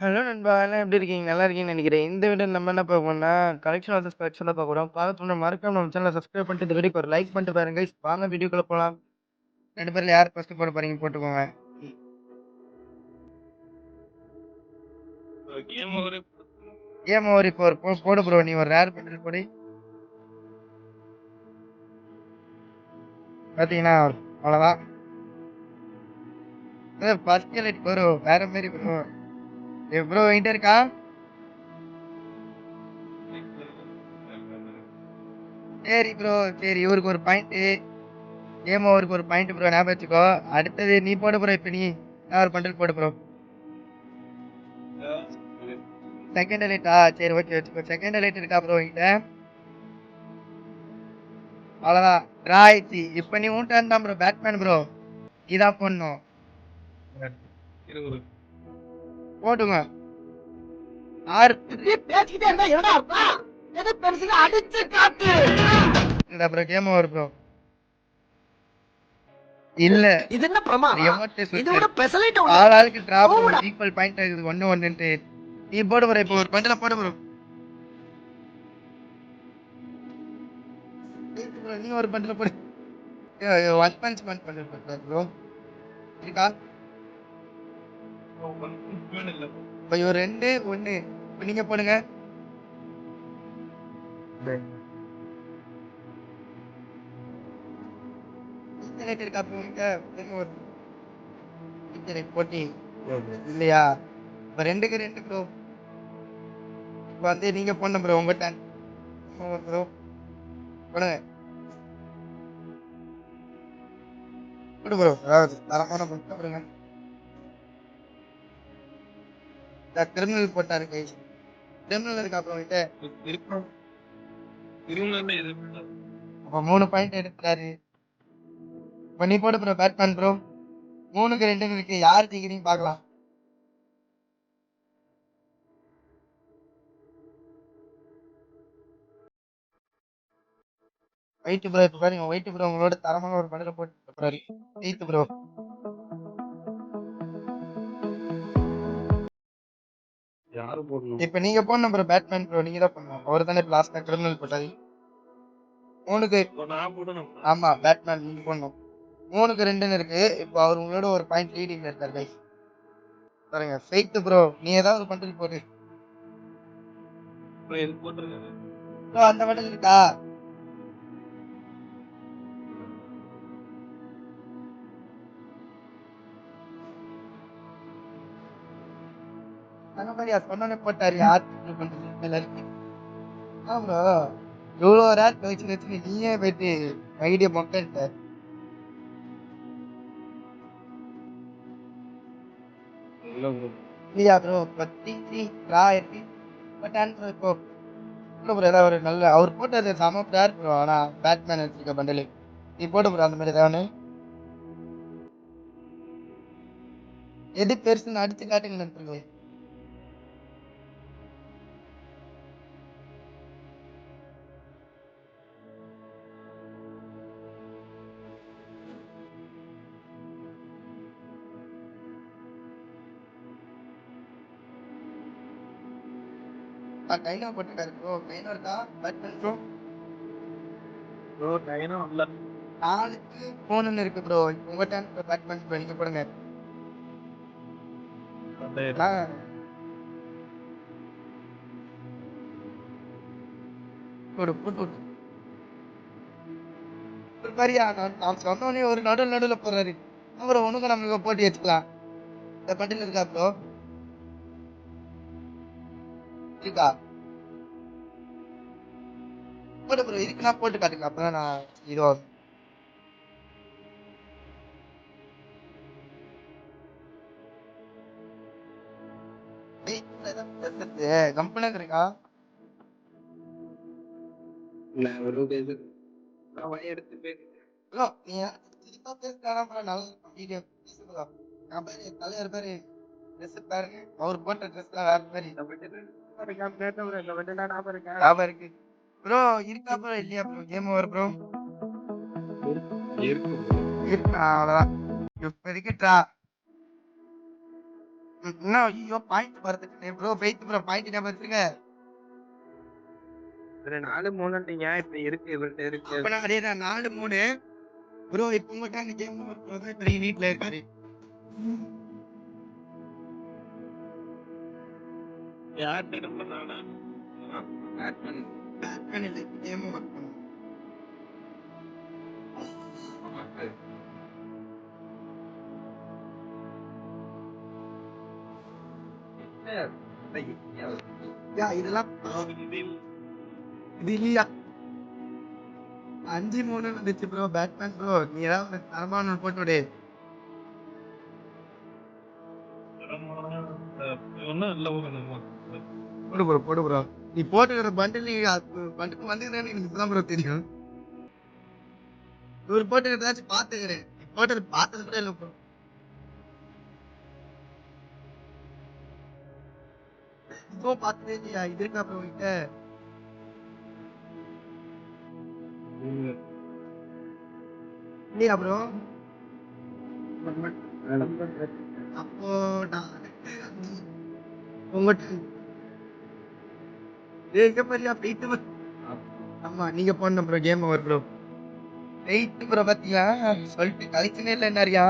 Hello நண்பா! எல்லாம் எப்படி இருக்கீங்க? நல்லா இருக்கீங்கன்னு நெனைக்கிறேன். இந்த வீடியோல நம்ம என்ன பார்க்க போறோம்னா, கலெக்ஷன் ஆஃப் த கலெக்ஷன் தான் பார்க்க போறோம். பார்க்க முன்னாடி மறக்காம நம்ம சேனல சப்ஸ்கிரைப் பண்ணிட்டு, இந்த வீடியோக்கு ஒரு லைக் பண்ணிட்டு பாருங்க கைஸ். வாங்க வீடியோக்குள்ள போலாம். 2 பேர்ல யார் ஃபர்ஸ்ட் போட போறீங்க போட்டுக்கோங்க. கேம் ஓவரே கேம் ஓவர் இப்போ போடு ப்ரோ. நீ ஒரு ரேர் பண்டில் போடு. பார்த்தீங்கன்னா அவ்வளோதான். ஃபர்ஸ்ட் எலைட் ப்ரோ வேற மாரி ப்ரோ. ப்ரோ என்கிட்ட இருக்கா? சரி ப்ரோ. சரி இவருக்கு ஒரு பாயிண்ட்டு. கேம் ஓவருக்கு ஒரு பாயிண்ட் ப்ரோ. ஞாபகம் வச்சுக்கோ. அடுத்தது நீ போடு ப்ரோ. இப்ப நீ ஒரு பண்டில் போடு ப்ரோ. செகண்ட் எலைட்டா? சரி ஓகே வச்சுக்கோ. செகண்ட் எலைட் இருக்கா ப்ரோ என்கிட்ட? அவ்வளவுதான். டிரா ஆயிடுச்சு. இப்ப நீ உன் டர்ன் தான் ப்ரோ. Batman bro. இதான் போடணும். போடுங்க. ஆறு பேசிக்கிட்டே இருந்தா என்னடா அர்த்தம்? எது பெருசுன்னு அடிச்சு காட்டு. இல்ல ப்ரோ. Game over bro. இல்ல இது என்ன பிரமாதம்? எமோட்டே இது சுட்டு விட பெசலைட் ஒண்ணு ஆள் இருக்கு. ஆளுக்கு டிராப் போங்கடா. ஈக்குவல் பாயிண்ட் ஆகுது. 1-1ன்ட்டு நீ போடு ப்ரோ. இப்போ ஒரு பண்டில போடு ப்ரோ. ப்ரோ நீ ஒரு பண்டில போடு. ஒன் பஞ்ச் மேன் பண்டில் போடு ப்ரோ. இருக்கா? இப்போ இவர் 2 1 இப்போ நீங்க போடுங்க. இன்டர்நெட் இருக்கா ப்ரோ உங்க? ஒரு இன்டர்நெட் போட்டி இல்லையா? இப்போ 2க்கு 2 ப்ரோ. இப்போ வந்து நீங்க போடணும் ப்ரோ. உங்க டர்ன் ப்ரோ. போடுங்க. போடு ப்ரோ. அதாவது தரமான பண்ட போடுங்க. கிரிமினல் போட்டாரு கைஸ். கிரிமினல் இருக்கா ப்ரோ கிட்ட? அப்ப 3 பாயிண்ட் எடுத்துட்டாரு. இப்ப நீ போடு ப்ரோ. Batman bro. 3க்கு 2 இருக்கு. யார் ஜெயிக்கிறீங்க பார்க்கலாம். Wait bro. இப்ப பாருங்க வெயிட் ப்ரோ உங்களோட தரமான ஒரு பண்டில போட்டு போறாரு. Wait bro. யாரு போடணும்? இப்ப நீங்க போடணும் ப்ரோ. பேட்மேன் ப்ரோ நீங்க தான் பண்ணணும். அவர் தானே லாஸ்டா கிரிமினல் போட்டாரு. 3க்கு நான் போடணும். ஆமா பேட்மேன் நீங்க போடணும். 3க்கு 2ன்னு இருக்கு. இப்போ அவர் உங்களோட ஒரு பாயிண்ட் லீடிங்ல இருக்காரு கைஸ். பாருங்க ஃபெயிட் ப்ரோ. நீ ஏதாவது ஒரு பண்டில் போடு. இது போட்டுருக்காரு. ப்ரோ அந்த பண்டில் இருக்கா? அந்த மாதிரியா சொன்னோன்னே போட்டாரு. யார் பண்டில் மேல இருக்கு. ப்ரோ இவ்வளோ ரேட் வச்சு நீயே போயிட்டு ஐடியா மொக்கன்ட்ட. இல்லையா ப்ரோ? 33 ரா இருக்கு. பட் ப்ரோ இப்போ ப்ரோ ஏதாவது ஒரு நல்ல அவர் போட்டது செம ரேர் ப்ரோ. ஆனா பேட்மேன் வச்சிருக்க பண்டலு நீ போட்டு ப்ரோ. அந்த மாதிரி ஏதாவது எது பெருசுன்னு அடிச்சு காட்டுங்க நண்பர்களே. டைனோ போட்டுருக்காரு ப்ரோ. டைனோ இருக்கா? Batman bro. ப்ரோ டைனும் இல்ல. 4க்கு 3ன்னு இருக்கு ப்ரோ. உங்க டேன் பேட்மேன் ப்ரோ. நீங்க போடுங்க. நான் போடு போட்டு விட்டு ஒரு மாதிரியா நான் சொன்னோடனே ஒரு நடுவுல போறாரு. அப்புறம் உனக்கு நமக்கு போட்டி வச்சுக்கலாம். இந்த பண்டில் இருக்கா ப்ரோ? இருக்கா? போட்டு ப்ரோ. இருக்குன்னா போட்டு காட்டுங்க. அப்பதான் நான் இதோ கம்பெனி இருக்கா? இல்ல ஒரு பேசு. நான் வழி எடுத்து பேசு. ப்ரோ நீ சிரிப்பா பேசுறானா ப்ரோ? நல்ல வீடியோ பேசு ப்ரோ. நான் பாரு தலைவர் பாரு ட்ரெஸ் பாருங்க. அவர் போட்ட ட்ரெஸ்லாம் வேற மாதிரி ஞாபகம் இருக்கு ப்ரோ. இருக்கா ப்ரோ இல்லையா ப்ரோ? Game over bro. இருக்கு. இருக்கா? அவ்வளவுதான். இப்போதைக்கு ட்ரா. இன்னும் ஐயோ பாயிண்ட் வரதுக்கு ப்ரோ வெயிட் ப்ரோ பாயிண்ட் ஞாபகம் வச்சுங்க. 4-3 இப்ப இருக்கு இவர்கிட்ட இருக்கு. அப்பனா அதேதான் 4-3 ப்ரோ. இப்போ மட்டும் அந்த கேம் பெரிய வீட்ல இருக்காரு. யார் பண்ணானா பேட்மேன் இல்லை கேம் ஒர்க் பண்ணும். இதெல்லாம் இது இல்லையா 5-3 வந்துச்சு ப்ரோ. பேட்மேன் ப்ரோ நீ ஏதாவது தரமான போட்டு விடு. போடு ப்ரோ நீ போட்டுக்கிற பண்டில் பண்டில் வந்து எனக்கு இப்பதான் ப்ரோ தெரியும். ஒரு போட்டுக்கிறதாச்சும் பாத்துக்கிறேன். போட்டது பார்த்தது கூட இல்லை ப்ரோ. இப்போ பார்த்ததே இல்லையா? இது இருக்கா ப்ரோ கிட்ட? இல்லையா ப்ரோ? அப்போ நான் உங்கள்கிட்ட எங்க பாரியா போயிட்டு ஆமா நீங்க போன bro game over bro. Wait bro பாத்தியா சொல்லிட்டு கழிச்சுனே இல்லை நிறையா.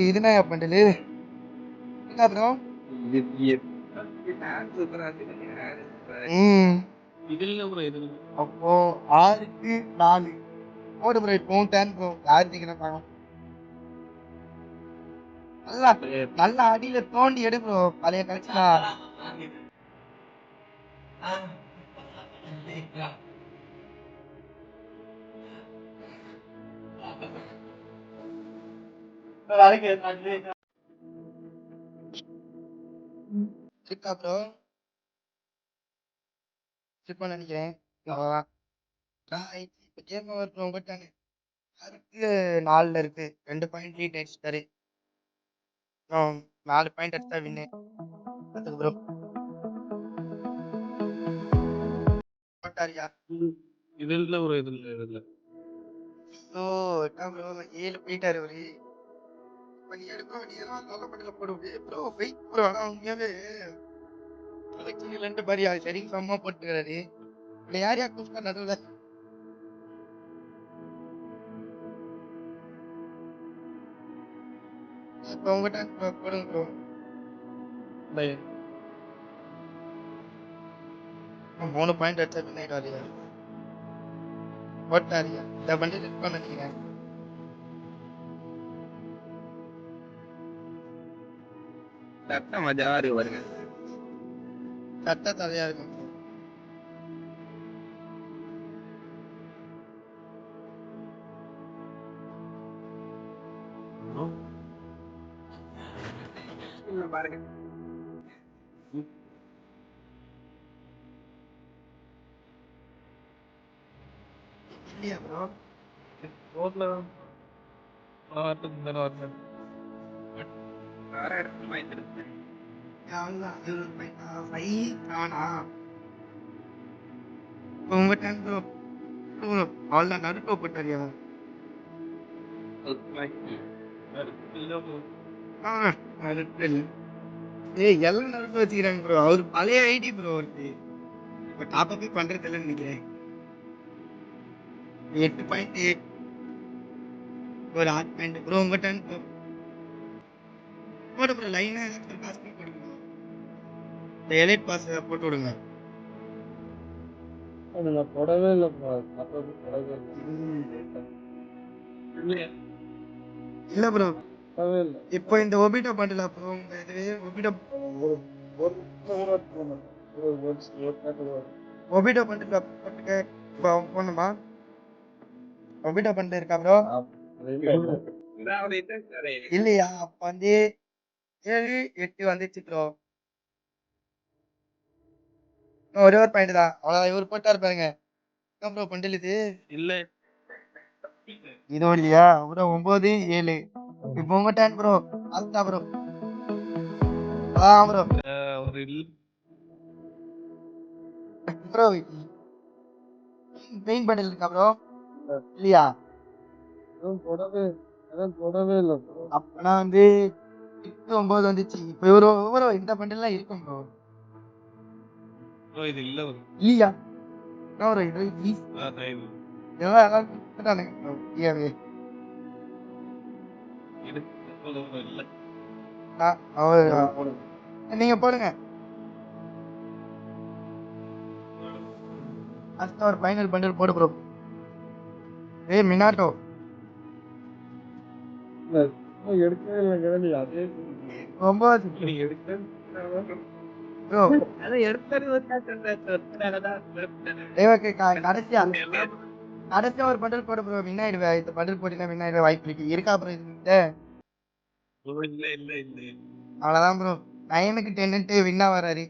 இதுனா பண்டலு என்ன ப்ரோ? அப்போ 6-4 போடு ப்ரோ. இப்போ டேன் ப்ரோ யாரு ஜெயிக்கணும் நல்லா நல்லா அடியில தோண்டி எடு ப்ரோ. பழைய கழிச்சுனா இருக்கா ப்ரோ? சிப்பா நினைக்கிறேன். அவ்வளோதான் கேம் ஓவர் ப்ரோ. உங்கள்கிட்ட அதுக்கு 4ல இருக்கு 2 பாயிண்ட் லீட் அடிச்சிட்டாரு. 4 பாயிண்ட் அடிச்சா வின்னு. அதுக்கு ப்ரோ போட்டாரியா? இதுல ஒரு இதுல ஓ ப்ரோ 7 போயிட்டாரு ஒரு. நீ எடுக்க நீ எல்லாம் நல்ல பண்ணல போடுவே ப்ரோ. Wait bro. ஆனா உண்மையாவே ரெண்டு பாரியா சரி சமமா போட்டுக்கிறாரு. இல்லை யார் யார் கூப்பிட்டா நடுவில் இப்போ உங்கள்கிட்ட போடுங்க ப்ரோ. 3 பாயிண்ட் அடிச்சா வின்னாயிடாரியா? போட்டாரியா? இதை பண்ணிட்டு நினைக்கிறேன். மஜா இருக்கு பாருங்க. சட்ட தலையா இருக்கும். பாருங்க இல்லையா ப்ரோ? ரோட்ல வேற இடத்துல வாங்கிட்டு உங்க டைம் ப்ரோ. அவ்வளோதான் நடுக்க போட்டாரியா? ஏய் எல்லாம் நடுக்க வச்சுக்கிறாங்க ப்ரோ. அவரு பழைய ஐடி ப்ரோ. அவருக்கு இப்போ டாப் அப் பண்றது இல்லைன்னு நினைக்கிறேன். 8 பாயிண்ட் ஒரு 8 பாயிண்ட் ப்ரோ. உங்க டைம் போட ப்ரோ. லைனா பாஸ் பண்ணி போடுங்க. இந்த எலைட் பாஸ் போட்டு விடுங்க. போடவே இல்லை இல்ல ப்ரோ இப்போ இந்த ஒபிட்டோ பண்ணல ப்ரோ. இது ஒபிட்டோ ஒபிட்டோ பண்ணிட்டு போட்டுக்க போகணுமா? ஒபிட்டோ பண்ணிட்டு இருக்கா ப்ரோ? இல்லையா? அப்ப வந்து 7-8 வந்துச்சு ப்ரோ. ஒரே ஒரு பாயிண்ட் தான் அவ்வளோதான். இவர் போட்டாரு பாருங்க. ப்ரோ பண்டில் இது இல்ல இதோ இல்லையா ப்ரோ? 9-7 இப்போ உங்க டேன் ப்ரோ. அஸ்தா ப்ரோ. ப்ரோ ஒரு ப்ரோ மெயின் பண்டில் இருக்கா ப்ரோ? இல்லையா? போடவே இல்லை. அப்பனா வந்து 9 வந்துச்சு. இப்போ ஒரு இந்த பண்டல்லாம் இருக்கும் ப்ரோ. ப்ரோ இது இல்ல ப்ரோ. இல்லையா? என்ன ப்ரோ இது? இதெல்லாம் எல்லாம் கொடுத்துட்டானுங்க ப்ரோ. ஃப்ரீயாவே. இல்ல. நீங்க போடுங்க. அடுத்த ஒரு ஃபைனல் பண்டல் போடு ப்ரோ. ஏய் மினாட்டோ. எடுக்கவே இல்லை கிளம்பி அதே 9 ப்ரோ. அதான் எடுத்தாரு கடைசியா ஒரு பண்டல் போடு ப்ரோ. வின் ஆயிடுவேன். இந்த பண்டல் போட்டீங்கன்னா வின் ஆயிடுவேன் வாய்ப்பு இருக்கு. இருக்கா ப்ரோ இந்த? இல்ல இல்ல இல்ல அவ்வளவுதான் ப்ரோ. 9க்கு 10 வின்னா வராரு.